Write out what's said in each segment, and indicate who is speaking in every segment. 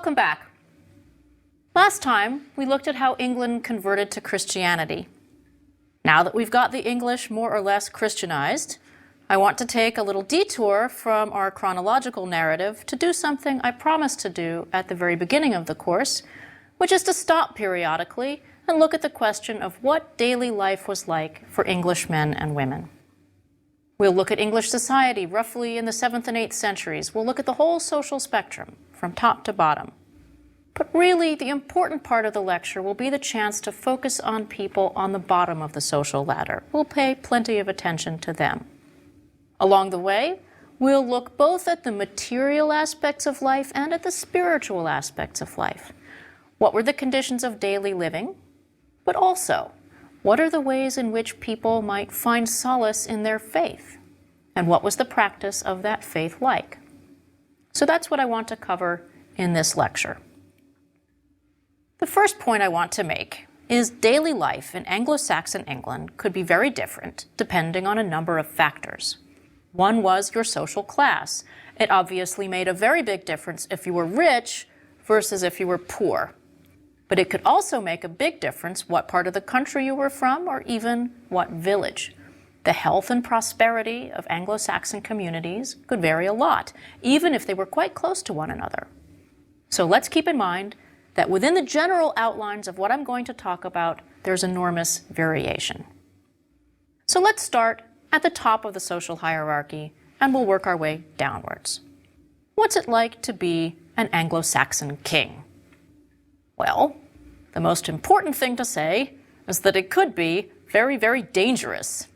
Speaker 1: Welcome back. Last time, we looked at how England converted to Christianity. Now that we've got the English more or less Christianized, I want to take a little detour from our chronological narrative to do something I promised to do at the very beginning of the course, which is to stop periodically and look at the question of what daily life was like for English men and women. We'll look at English society roughly in the 7th and 8th centuries. We'll look at the whole social spectrum, from top to bottom. But really, the important part of the lecture will be the chance to focus on people on the bottom of the social ladder. We'll pay plenty of attention to them. Along the way, we'll look both at the material aspects of life and at the spiritual aspects of life. What were the conditions of daily living? But also, what are the ways in which people might find solace in their faith? And what was the practice of that faith like? So that's what I want to cover in this lecture. The first point I want to make is daily life in Anglo-Saxon England could be very different depending on a number of factors. One was your social class. It obviously made a very big difference if you were rich versus if you were poor. But it could also make a big difference what part of the country you were from or even what village. The health and prosperity of Anglo-Saxon communities could vary a lot, even if they were quite close to one another. So let's keep in mind that within the general outlines of what I'm going to talk about, there's enormous variation. So let's start at the top of the social hierarchy, and we'll work our way downwards. What's it like to be an Anglo-Saxon king? Well, the most important thing to say is that it could be very, very dangerous.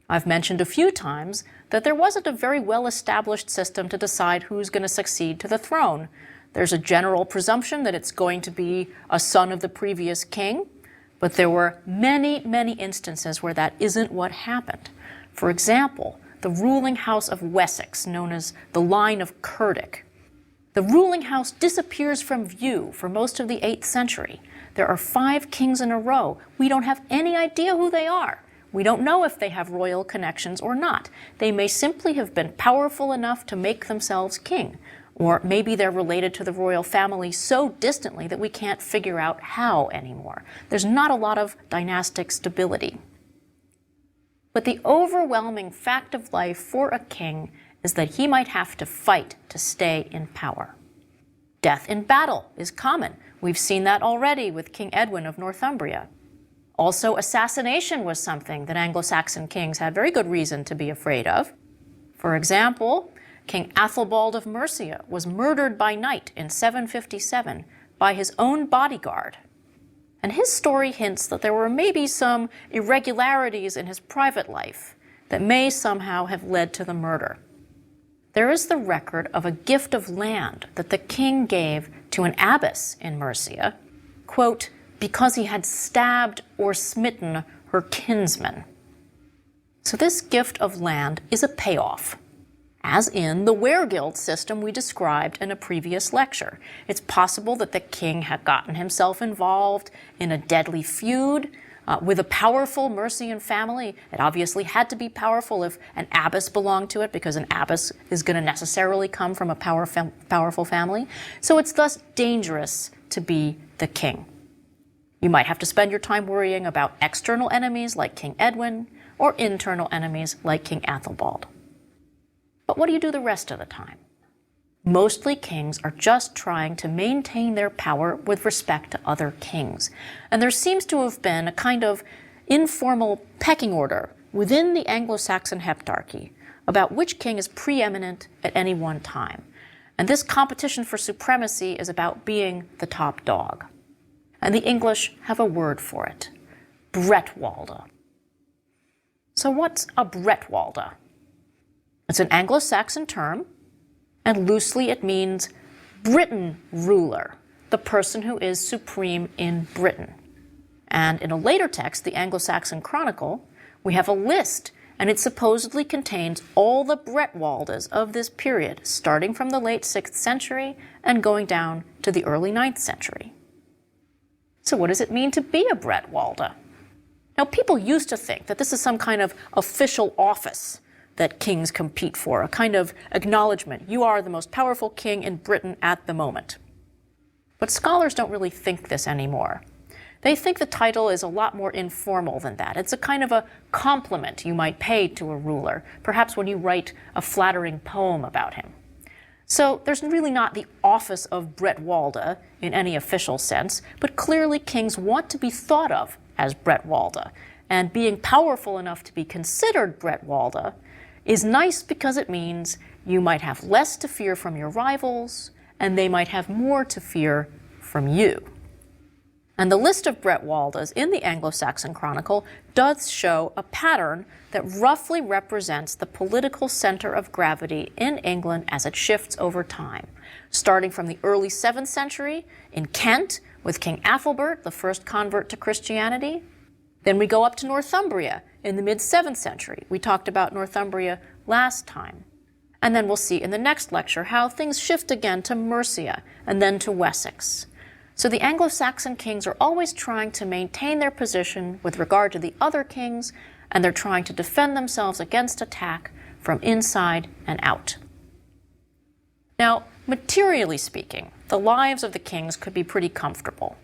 Speaker 1: I've mentioned a few times that there wasn't a very well-established system to decide who's going to succeed to the throne. There's a general presumption that it's going to be a son of the previous king, but there were many, many instances where that isn't what happened. For example, the ruling house of Wessex, known as the line of Cerdic. The ruling house disappears from view for most of the 8th century. There are 5 kings in a row. We don't have any idea who they are. We don't know if they have royal connections or not. They may simply have been powerful enough to make themselves king. Or maybe they're related to the royal family so distantly that we can't figure out how anymore. There's not a lot of dynastic stability. But the overwhelming fact of life for a king is that he might have to fight to stay in power. Death in battle is common. We've seen that already with King Edwin of Northumbria. Also, assassination was something that Anglo-Saxon kings had very good reason to be afraid of. For example, King Athelbald of Mercia was murdered by night in 757 by his own bodyguard. And his story hints that there were maybe some irregularities in his private life that may somehow have led to the murder. There is the record of a gift of land that the king gave to an abbess in Mercia, quote, because he had stabbed or smitten her kinsman. So this gift of land is a payoff, as in the weregild system we described in a previous lecture. It's possible that the king had gotten himself involved in a deadly feud with a powerful Mercian family. It obviously had to be powerful if an abbess belonged to it, because an abbess is going to necessarily come from a powerful family. So it's thus dangerous to be the king. You might have to spend your time worrying about external enemies like King Edwin or internal enemies like King Athelbald. But what do you do the rest of the time? Mostly kings are just trying to maintain their power with respect to other kings. And there seems to have been a kind of informal pecking order within the Anglo-Saxon heptarchy about which king is preeminent at any one time. And this competition for supremacy is about being the top dog. And the English have a word for it: Bretwalda. So what's a Bretwalda? It's an Anglo-Saxon term, and loosely it means Britain ruler, the person who is supreme in Britain. And in a later text, the Anglo-Saxon Chronicle, we have a list, and it supposedly contains all the Bretwaldas of this period, starting from the late 6th century and going down to the early 9th century. So what does it mean to be a Bretwalda? Now, people used to think that this is some kind of official office that kings compete for, a kind of acknowledgement. You are the most powerful king in Britain at the moment. But scholars don't really think this anymore. They think the title is a lot more informal than that. It's a kind of a compliment you might pay to a ruler, perhaps when you write a flattering poem about him. So there's really not the office of Bretwalda in any official sense, but clearly kings want to be thought of as Bretwalda, and being powerful enough to be considered Bretwalda is nice because it means you might have less to fear from your rivals, and they might have more to fear from you. And the list of Bretwaldas in the Anglo-Saxon Chronicle does show a pattern that roughly represents the political center of gravity in England as it shifts over time, starting from the early 7th century in Kent with King Athelbert, the first convert to Christianity. Then we go up to Northumbria in the mid-7th century. We talked about Northumbria last time. And then we'll see in the next lecture how things shift again to Mercia and then to Wessex. So the Anglo-Saxon kings are always trying to maintain their position with regard to the other kings, and they're trying to defend themselves against attack from inside and out. Now, materially speaking, the lives of the kings could be pretty comfortable.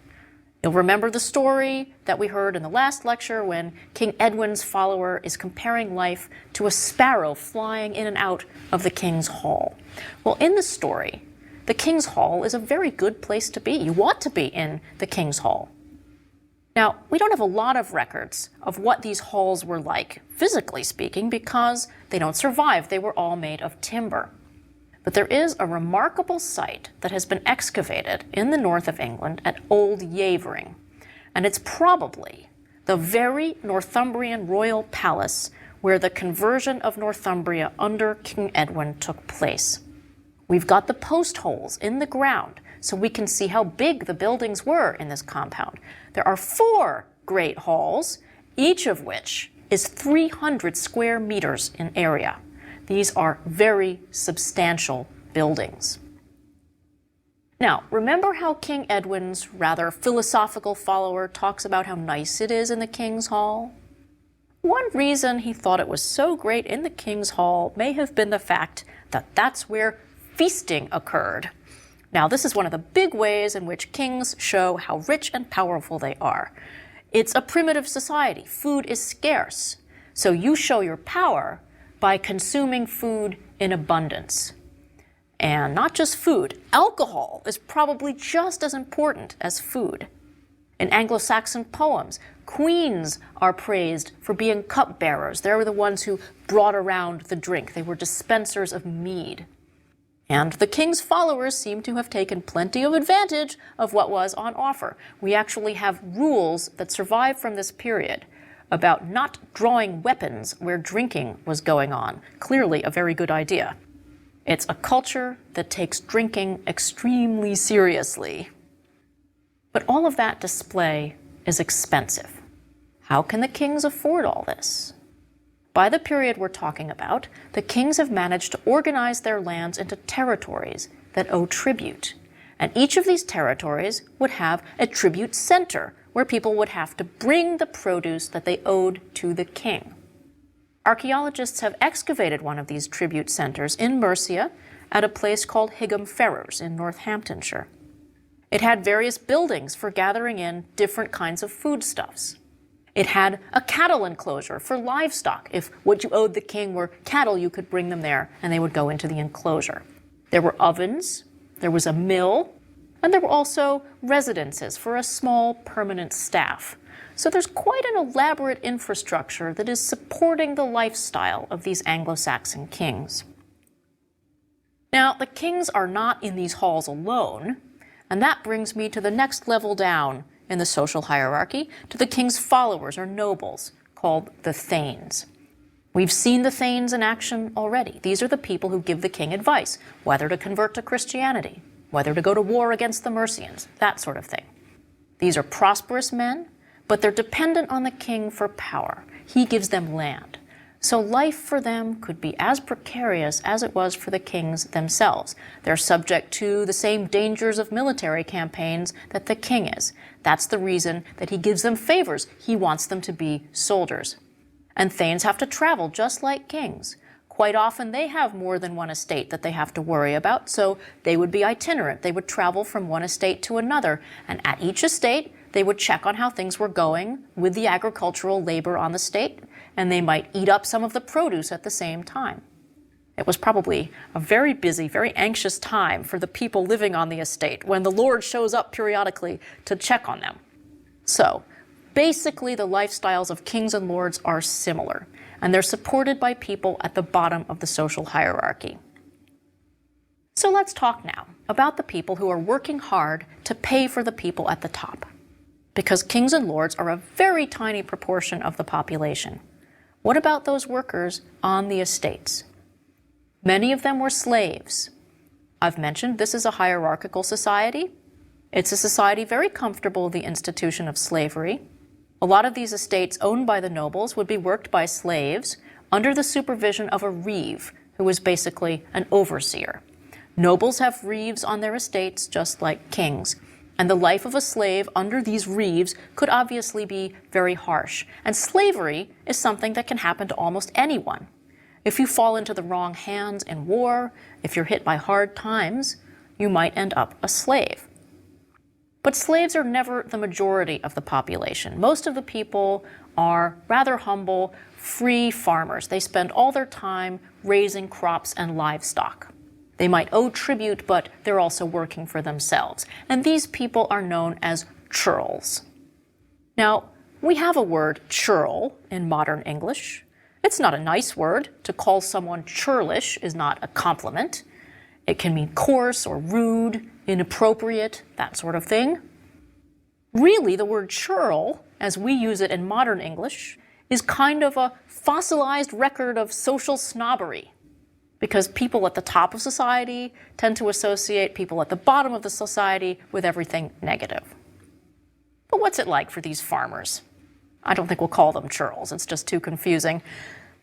Speaker 1: You'll remember the story that we heard in the last lecture when King Edwin's follower is comparing life to a sparrow flying in and out of the king's hall. Well, in the story, the King's Hall is a very good place to be. You want to be in the King's Hall. Now, we don't have a lot of records of what these halls were like, physically speaking, because they don't survive. They were all made of timber. But there is a remarkable site that has been excavated in the north of England at Old Yavering, and it's probably the very Northumbrian royal palace where the conversion of Northumbria under King Edwin took place. We've got the post holes in the ground, so we can see how big the buildings were in this compound. There are 4 great halls, each of which is 300 square meters in area. These are very substantial buildings. Now, remember how King Edwin's rather philosophical follower talks about how nice it is in the King's Hall? One reason he thought it was so great in the King's Hall may have been the fact that that's where feasting occurred. Now, this is one of the big ways in which kings show how rich and powerful they are. It's a primitive society. Food is scarce. So you show your power by consuming food in abundance. And not just food. Alcohol is probably just as important as food. In Anglo-Saxon poems, queens are praised for being cupbearers. They were the ones who brought around the drink. They were dispensers of mead. And the king's followers seem to have taken plenty of advantage of what was on offer. We actually have rules that survive from this period about not drawing weapons where drinking was going on. Clearly a very good idea. It's a culture that takes drinking extremely seriously. But all of that display is expensive. How can the kings afford all this? By the period we're talking about, the kings have managed to organize their lands into territories that owe tribute. And each of these territories would have a tribute center where people would have to bring the produce that they owed to the king. Archaeologists have excavated one of these tribute centers in Mercia at a place called Higham Ferrers in Northamptonshire. It had various buildings for gathering in different kinds of foodstuffs. It had a cattle enclosure for livestock. If what you owed the king were cattle, you could bring them there and they would go into the enclosure. There were ovens, there was a mill, and there were also residences for a small permanent staff. So there's quite an elaborate infrastructure that is supporting the lifestyle of these Anglo-Saxon kings. Now, the kings are not in these halls alone, and that brings me to the next level down in the social hierarchy, to the king's followers or nobles, called the thanes. We've seen the thanes in action already. These are the people who give the king advice, whether to convert to Christianity, whether to go to war against the Mercians, that sort of thing. These are prosperous men, but they're dependent on the king for power. He gives them land. So life for them could be as precarious as it was for the kings themselves. They're subject to the same dangers of military campaigns that the king is. That's the reason that he gives them favors. He wants them to be soldiers. And thanes have to travel just like kings, Quite often they have more than one estate that they have to worry about, so they would be itinerant. They would travel from one estate to another, and at each estate they would check on how things were going with the agricultural labor on the estate, and they might eat up some of the produce at the same time. It was probably a very busy, very anxious time for the people living on the estate when the Lord shows up periodically to check on them. So, basically the lifestyles of kings and lords are similar, and they're supported by people at the bottom of the social hierarchy. So let's talk now about the people who are working hard to pay for the people at the top, because kings and lords are a very tiny proportion of the population. What about those workers on the estates? Many of them were slaves. I've mentioned this is a hierarchical society. It's a society very comfortable with the institution of slavery. A lot of these estates owned by the nobles would be worked by slaves under the supervision of a reeve, who was basically an overseer. Nobles have reeves on their estates just like kings, and the life of a slave under these reeves could obviously be very harsh. And slavery is something that can happen to almost anyone. If you fall into the wrong hands in war, if you're hit by hard times, you might end up a slave. But slaves are never the majority of the population. Most of the people are rather humble, free farmers. They spend all their time raising crops and livestock. They might owe tribute, but they're also working for themselves. And these people are known as churls. Now, we have a word churl in modern English. It's not a nice word. To call someone churlish is not a compliment. It can mean coarse or rude, inappropriate, that sort of thing. Really, the word churl, as we use it in modern English, is kind of a fossilized record of social snobbery, because people at the top of society tend to associate people at the bottom of the society with everything negative. But what's it like for these farmers? I don't think we'll call them churls, it's just too confusing.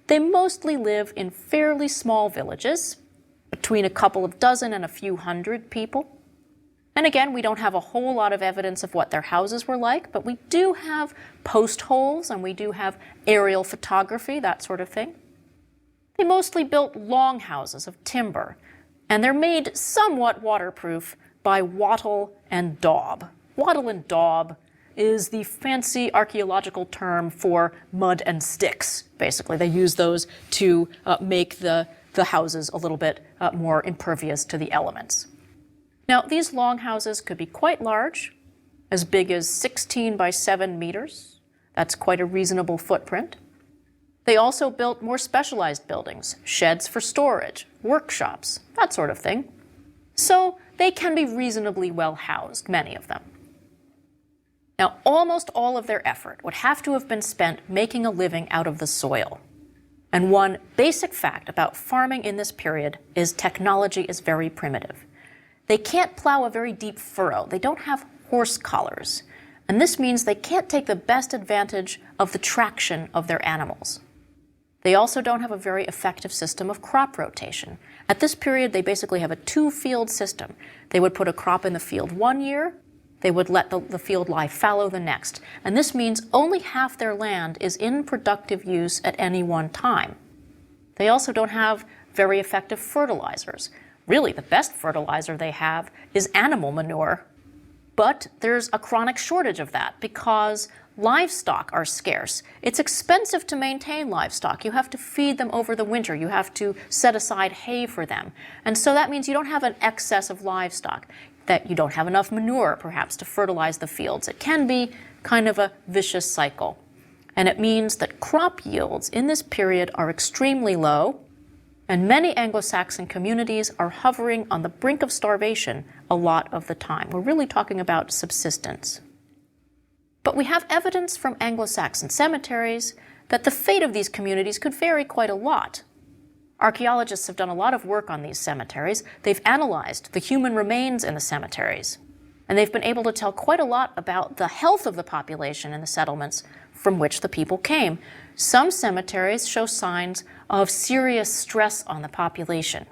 Speaker 1: They mostly live in fairly small villages, between a couple of dozen and a few hundred people. And again, we don't have a whole lot of evidence of what their houses were like, but we do have post holes and we do have aerial photography, that sort of thing. They mostly built long houses of timber, and they're made somewhat waterproof by wattle and daub. Wattle and daub is the fancy archaeological term for mud and sticks, basically. They use those to make the houses a little bit more impervious to the elements. Now, these long houses could be quite large, as big as 16 by 7 meters. That's quite a reasonable footprint. They also built more specialized buildings, sheds for storage, workshops, that sort of thing. So they can be reasonably well housed, many of them. Now, almost all of their effort would have to have been spent making a living out of the soil. And one basic fact about farming in this period is technology is very primitive. They can't plow a very deep furrow. They don't have horse collars. And this means they can't take the best advantage of the traction of their animals. They also don't have a very effective system of crop rotation. At this period, they basically have a two-field system. They would put a crop in the field one year, they would let the field lie fallow the next. And this means only half their land is in productive use at any one time. They also don't have very effective fertilizers. Really, the best fertilizer they have is animal manure. But there's a chronic shortage of that because livestock are scarce. It's expensive to maintain livestock. You have to feed them over the winter. You have to set aside hay for them. And so that means you don't have an excess of livestock, that you don't have enough manure, perhaps, to fertilize the fields. It can be kind of a vicious cycle. And it means that crop yields in this period are extremely low, and many Anglo-Saxon communities are hovering on the brink of starvation a lot of the time. We're really talking about subsistence. But we have evidence from Anglo-Saxon cemeteries that the fate of these communities could vary quite a lot. Archaeologists have done a lot of work on these cemeteries. They've analyzed the human remains in the cemeteries, and they've been able to tell quite a lot about the health of the population in the settlements from which the people came. Some cemeteries show signs of serious stress on the population.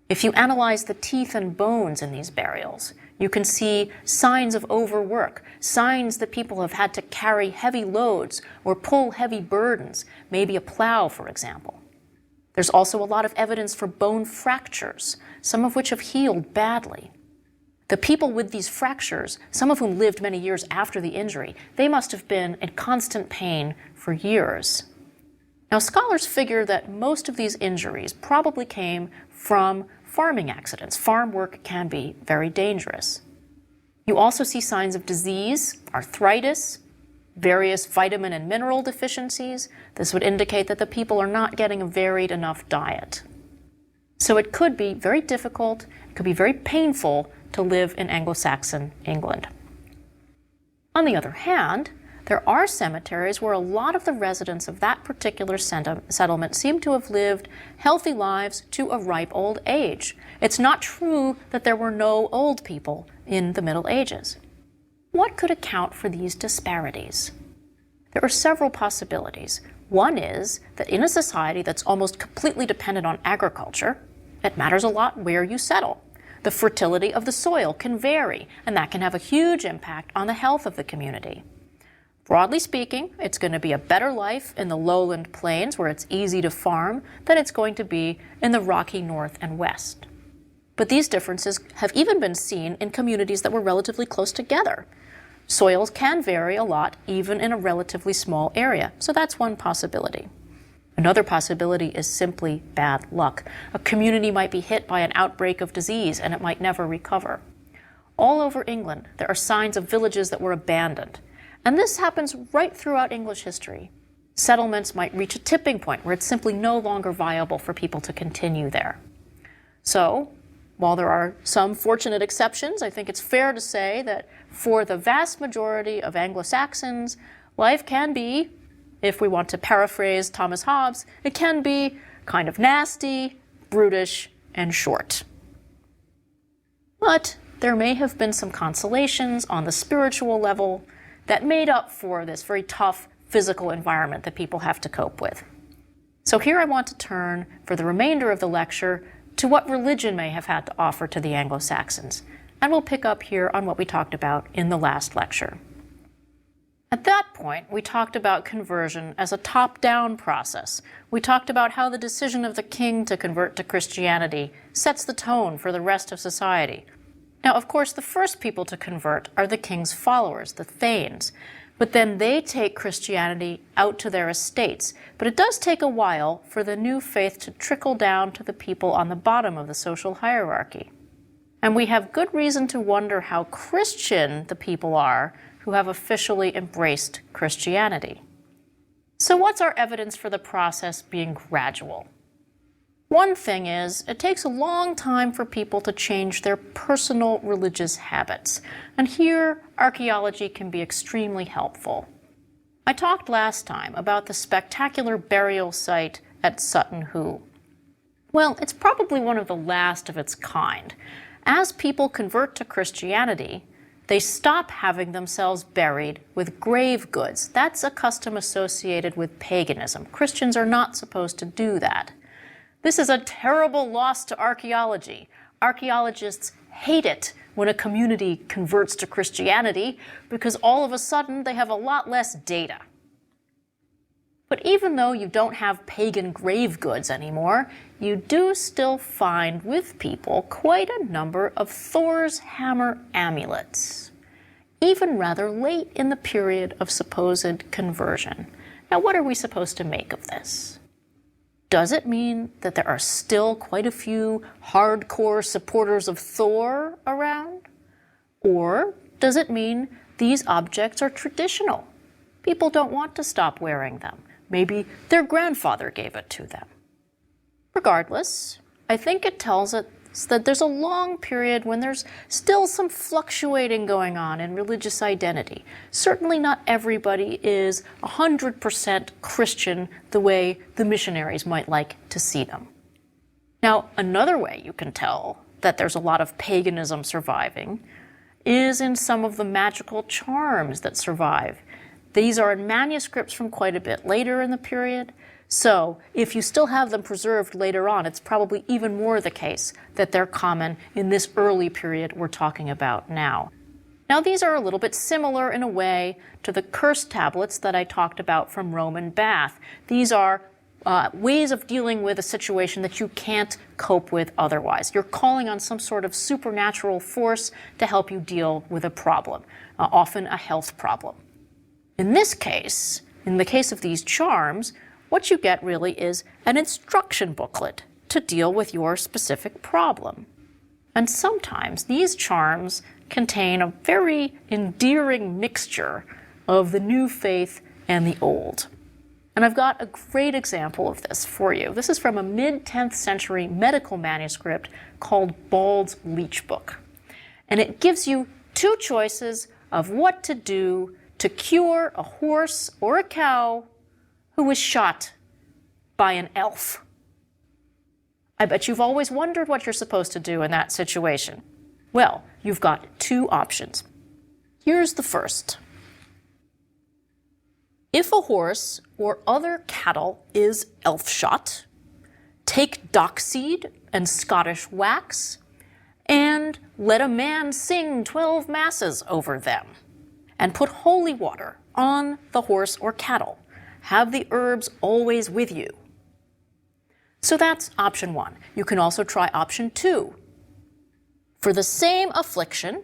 Speaker 1: If you analyze the teeth and bones in these burials, you can see signs of overwork, signs that people have had to carry heavy loads or pull heavy burdens, maybe a plow, for example. There's also a lot of evidence for bone fractures, some of which have healed badly. The people with these fractures, some of whom lived many years after the injury, they must have been in constant pain for years. Now, scholars figure that most of these injuries probably came from farming accidents. Farm work can be very dangerous. You also see signs of disease, arthritis, various vitamin and mineral deficiencies. This would indicate that the people are not getting a varied enough diet. So it could be very difficult, it could be very painful to live in Anglo-Saxon England. On the other hand, there are cemeteries where a lot of the residents of that particular settlement seem to have lived healthy lives to a ripe old age. It's not true that there were no old people in the Middle Ages. What could account for these disparities? There are several possibilities. One is that in a society that's almost completely dependent on agriculture, it matters a lot where you settle. The fertility of the soil can vary, and that can have a huge impact on the health of the community. Broadly speaking, it's going to be a better life in the lowland plains where it's easy to farm than it's going to be in the rocky north and west. But these differences have even been seen in communities that were relatively close together. Soils can vary a lot, even in a relatively small area, so that's one possibility. Another possibility is simply bad luck. A community might be hit by an outbreak of disease and it might never recover. All over England, there are signs of villages that were abandoned. And this happens right throughout English history. Settlements might reach a tipping point where it's simply no longer viable for people to continue there. So, while there are some fortunate exceptions, I think it's fair to say that for the vast majority of Anglo-Saxons, life can be, if we want to paraphrase Thomas Hobbes, it can be kind of nasty, brutish, and short. But there may have been some consolations on the spiritual level that made up for this very tough physical environment that people have to cope with. So here I want to turn, for the remainder of the lecture, to what religion may have had to offer to the Anglo-Saxons, and we'll pick up here on what we talked about in the last lecture. At that point, we talked about conversion as a top-down process. We talked about how the decision of the king to convert to Christianity sets the tone for the rest of society. Now, of course, the first people to convert are the king's followers, the thanes, but then they take Christianity out to their estates. But it does take a while for the new faith to trickle down to the people on the bottom of the social hierarchy. And we have good reason to wonder how Christian the people are who have officially embraced Christianity. So what's our evidence for the process being gradual? One thing is, it takes a long time for people to change their personal religious habits, and here archaeology can be extremely helpful. I talked last time about the spectacular burial site at Sutton Hoo. Well, it's probably one of the last of its kind. As people convert to Christianity, they stop having themselves buried with grave goods. That's a custom associated with paganism. Christians are not supposed to do that. This is a terrible loss to archaeology. Archaeologists hate it when a community converts to Christianity because all of a sudden they have a lot less data. But even though you don't have pagan grave goods anymore, you do still find with people quite a number of Thor's hammer amulets, even rather late in the period of supposed conversion. Now, what are we supposed to make of this? Does it mean that there are still quite a few hardcore supporters of Thor around? Or does it mean these objects are traditional? People don't want to stop wearing them. Maybe their grandfather gave it to them. Regardless, I think it tells us that there's a long period when there's still some fluctuating going on in religious identity. Certainly not everybody is 100% Christian the way the missionaries might like to see them. Now, another way you can tell that there's a lot of paganism surviving is in some of the magical charms that survive. These are in manuscripts from quite a bit later in the period. So if you still have them preserved later on, it's probably even more the case that they're common in this early period we're talking about now. Now, these are a little bit similar in a way to the curse tablets that I talked about from Rome and Bath. These are ways of dealing with a situation that you can't cope with otherwise. You're calling on some sort of supernatural force to help you deal with a problem, often a health problem. In this case, in the case of these charms, what you get really is an instruction booklet to deal with your specific problem. And sometimes these charms contain a very endearing mixture of the new faith and the old. And I've got a great example of this for you. This is from a mid-10th century medical manuscript called Bald's Leech Book. And it gives you two choices of what to do to cure a horse or a cow who was shot by an elf. I bet you've always wondered what you're supposed to do in that situation. Well, you've got two options. Here's the first. If a horse or other cattle is elf-shot, take dockseed and Scottish wax, and let a man sing 12 masses over them, and put holy water on the horse or cattle. Have the herbs always with you. So that's option one. You can also try option two. For the same affliction,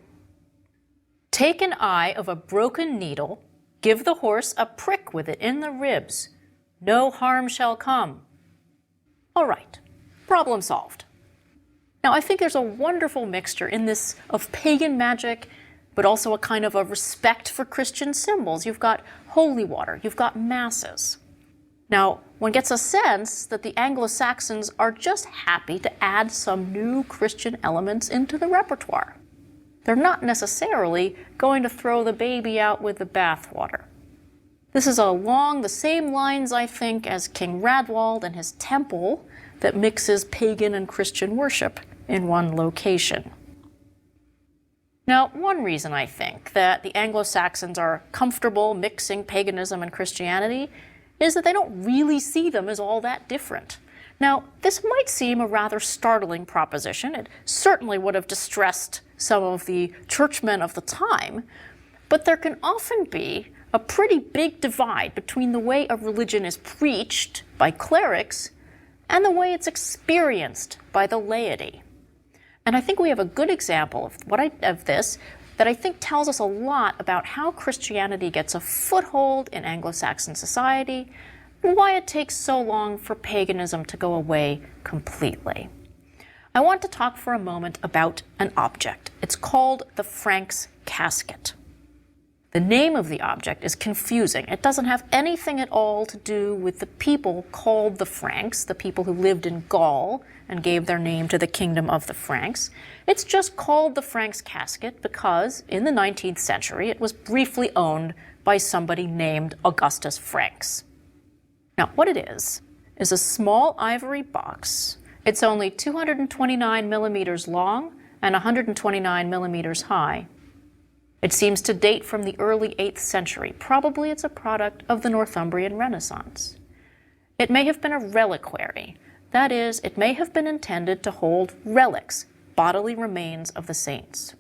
Speaker 1: take an eye of a broken needle, give the horse a prick with it in the ribs. No harm shall come. All right, problem solved. Now, I think there's a wonderful mixture in this of pagan magic, but also a kind of a respect for Christian symbols. You've got holy water, you've got masses. Now, one gets a sense that the Anglo-Saxons are just happy to add some new Christian elements into the repertoire. They're not necessarily going to throw the baby out with the bathwater. This is along the same lines, I think, as King Radwald and his temple that mixes pagan and Christian worship in one location. Now, one reason I think that the Anglo-Saxons are comfortable mixing paganism and Christianity is that they don't really see them as all that different. Now, this might seem a rather startling proposition. It certainly would have distressed some of the churchmen of the time, but there can often be a pretty big divide between the way a religion is preached by clerics and the way it's experienced by the laity. And I think we have a good example of this that I think tells us a lot about how Christianity gets a foothold in Anglo-Saxon society and why it takes so long for paganism to go away completely. I want to talk for a moment about an object. It's called the Franks casket. The name of the object is confusing. It doesn't have anything at all to do with the people called the Franks, the people who lived in Gaul and gave their name to the kingdom of the Franks. It's just called the Franks casket because in the 19th century it was briefly owned by somebody named Augustus Franks. Now, what it is a small ivory box. It's only 229 millimeters long and 129 millimeters high. It seems to date from the early 8th century. Probably it's a product of the Northumbrian Renaissance. It may have been a reliquary. That is, it may have been intended to hold relics, bodily remains of the saints.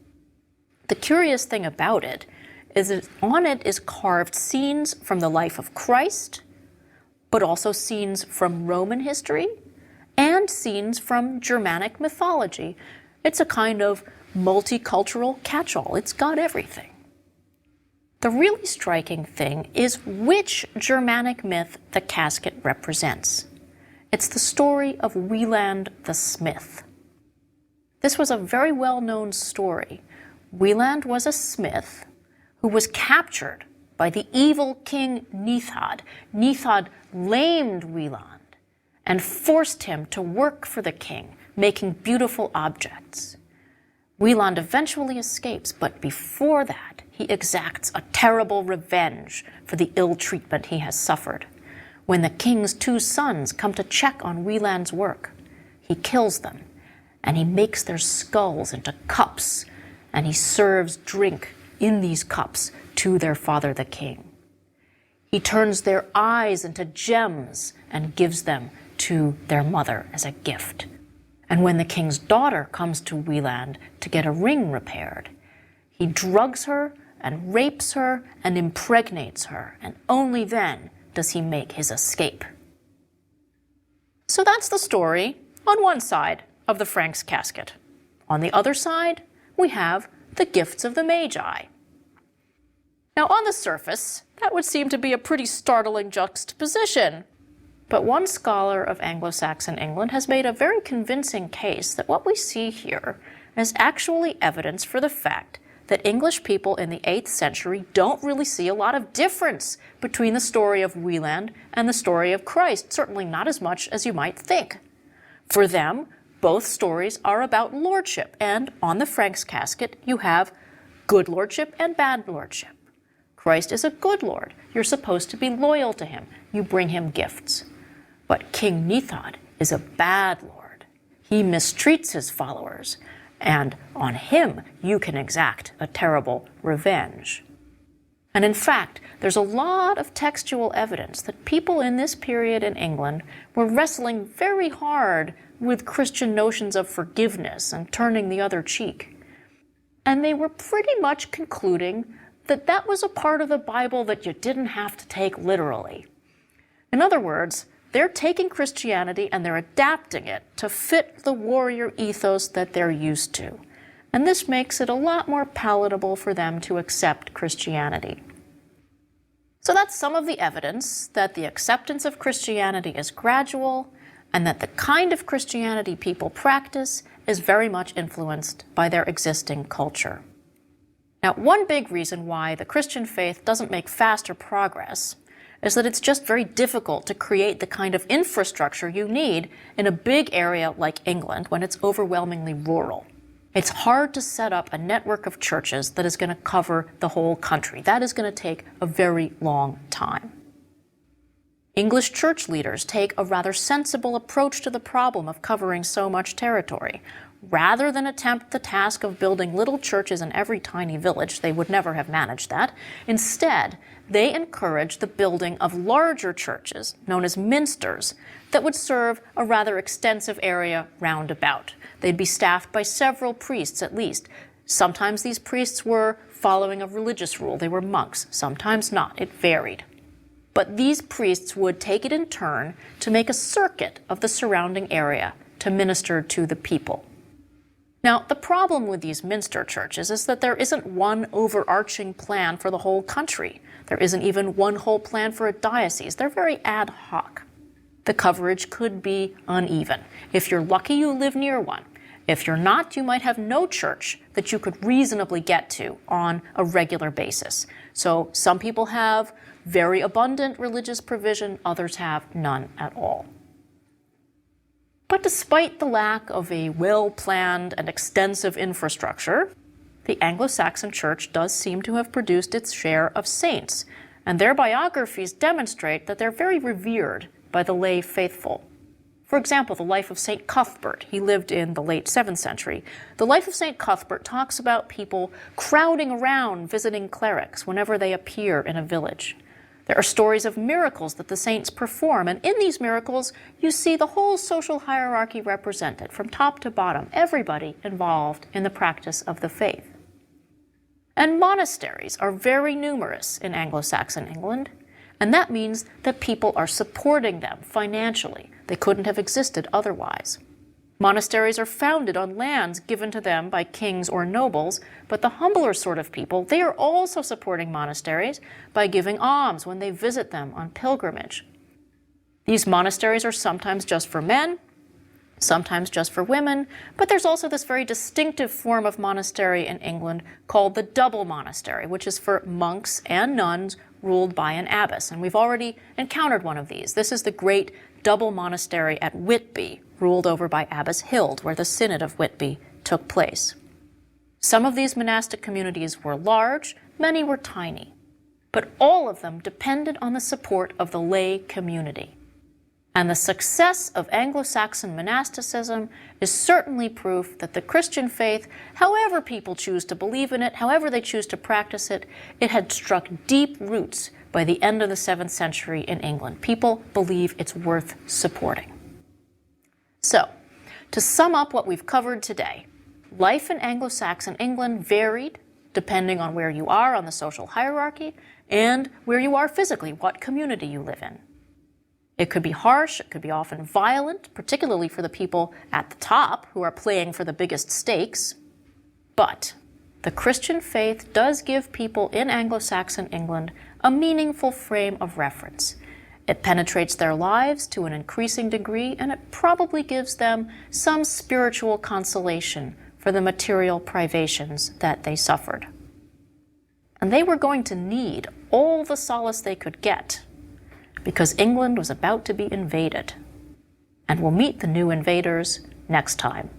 Speaker 1: The curious thing about it is that on it is carved scenes from the life of Christ, but also scenes from Roman history and scenes from Germanic mythology. It's a kind of multicultural catch-all. It's got everything. The really striking thing is which Germanic myth the casket represents. It's the story of Wieland the smith. This was a very well-known story. Wieland was a smith who was captured by the evil king Nithad. Nithad lamed Wieland and forced him to work for the king, making beautiful objects. Wieland eventually escapes, but before that, he exacts a terrible revenge for the ill treatment he has suffered. When the king's two sons come to check on Wieland's work, he kills them, and he makes their skulls into cups, and he serves drink in these cups to their father the king. He turns their eyes into gems and gives them to their mother as a gift. And when the king's daughter comes to Wieland to get a ring repaired, he drugs her and rapes her and impregnates her, and only then does he make his escape. So that's the story on one side of the Franks casket. On the other side, we have the gifts of the Magi. Now, on the surface, that would seem to be a pretty startling juxtaposition. But one scholar of Anglo-Saxon England has made a very convincing case that what we see here is actually evidence for the fact that English people in the 8th century don't really see a lot of difference between the story of Wieland and the story of Christ, certainly not as much as you might think. For them, both stories are about lordship, and on the Franks casket you have good lordship and bad lordship. Christ is a good lord. You're supposed to be loyal to him. You bring him gifts. But King Nithod is a bad lord. He mistreats his followers, and on him you can exact a terrible revenge. And in fact, there's a lot of textual evidence that people in this period in England were wrestling very hard with Christian notions of forgiveness and turning the other cheek. And they were pretty much concluding that that was a part of the Bible that you didn't have to take literally. In other words, they're taking Christianity and they're adapting it to fit the warrior ethos that they're used to. And this makes it a lot more palatable for them to accept Christianity. So that's some of the evidence that the acceptance of Christianity is gradual and that the kind of Christianity people practice is very much influenced by their existing culture. Now, one big reason why the Christian faith doesn't make faster progress is that it's just very difficult to create the kind of infrastructure you need in a big area like England when it's overwhelmingly rural. It's hard to set up a network of churches that is going to cover the whole country. That is going to take a very long time. English church leaders take a rather sensible approach to the problem of covering so much territory. Rather than attempt the task of building little churches in every tiny village, they would never have managed that. Instead, they encourage the building of larger churches, known as minsters, that would serve a rather extensive area round about. They'd be staffed by several priests at least. Sometimes these priests were following a religious rule. They were monks. Sometimes not. It varied. But these priests would take it in turn to make a circuit of the surrounding area to minister to the people. Now, the problem with these minster churches is that there isn't one overarching plan for the whole country. There isn't even one whole plan for a diocese. They're very ad hoc. The coverage could be uneven. If you're lucky, you live near one. If you're not, you might have no church that you could reasonably get to on a regular basis. So some people have very abundant religious provision, others have none at all. But despite the lack of a well-planned and extensive infrastructure, the Anglo-Saxon Church does seem to have produced its share of saints, and their biographies demonstrate that they're very revered by the lay faithful. For example, the life of St. Cuthbert. He lived in the late 7th century. The life of St. Cuthbert talks about people crowding around visiting clerics whenever they appear in a village. There are stories of miracles that the saints perform, and in these miracles, you see the whole social hierarchy represented, from top to bottom, everybody involved in the practice of the faith. And monasteries are very numerous in Anglo-Saxon England, and that means that people are supporting them financially. They couldn't have existed otherwise. Monasteries are founded on lands given to them by kings or nobles, but the humbler sort of people, they are also supporting monasteries by giving alms when they visit them on pilgrimage. These monasteries are sometimes just for men, sometimes just for women, but there's also this very distinctive form of monastery in England called the double monastery, which is for monks and nuns ruled by an abbess. And we've already encountered one of these. This is the great double monastery at Whitby, ruled over by Abbess Hild, where the Synod of Whitby took place. Some of these monastic communities were large, many were tiny, but all of them depended on the support of the lay community. And the success of Anglo-Saxon monasticism is certainly proof that the Christian faith, however people choose to believe in it, however they choose to practice it, it had struck deep roots by the end of the 7th century in England. People believe it's worth supporting. So, to sum up what we've covered today, life in Anglo-Saxon England varied depending on where you are on the social hierarchy and where you are physically, what community you live in. It could be harsh, it could be often violent, particularly for the people at the top who are playing for the biggest stakes. But the Christian faith does give people in Anglo-Saxon England a meaningful frame of reference. It penetrates their lives to an increasing degree, and it probably gives them some spiritual consolation for the material privations that they suffered. And they were going to need all the solace they could get, because England was about to be invaded. And we'll meet the new invaders next time.